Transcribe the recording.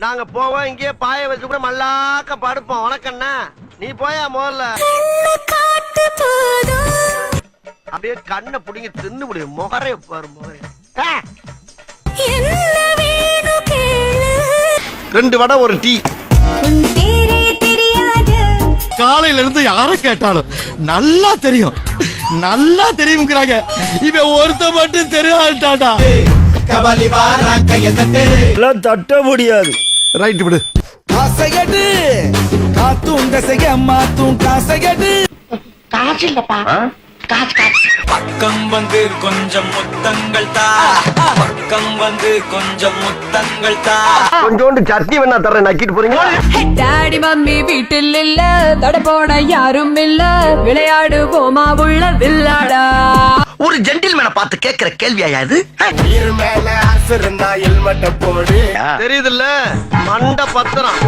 நாங்க போவோம் இங்கே பாய வச்சு கூட மல்லாக்க படுப்போம். உனக்கண்ணா நீ போயா முதல்ல. அப்படியே கண்ணை புடிங்க தின்னு முடியும். முகரே பாரு முகரே. 2 வடை ஒரு டீ. காலையில இருந்து யார கேட்டாலும் நல்லா தெரியும் நல்லா தெரியுங்கிறாங்க. இவன் ஒருத்த மட்டும் தெரியாட்டாடா. எல்லாம் தட்ட முடியாது. ரைட் விடு. காசையடு காத்தும் கசைய மாத்தும் காசையடு. காசு இல்லப்பா, காசு. பக்கம் வந்து கொஞ்சம் முத்தங்கள் தா, பக்கம் வந்து கொஞ்சம் முத்தங்கள் தா. கொஞ்சோண்டு சட்னி வேணா தரேன், நக்கிட்டு போறீங்களா? டாடி மம்மி வீட்டில் இல்ல, தட போட யாரும் இல்ல, விளையாடுவோமா உள்ள வில்லாடா. ஒரு ஜென்டில்மேனை பார்த்து கேட்கிற கேள்வியா இது? மேல ஆசை இருந்தா ஹெல்மெட்ட போடு. தெரியுதுல்ல மண்ட பத்திரம்.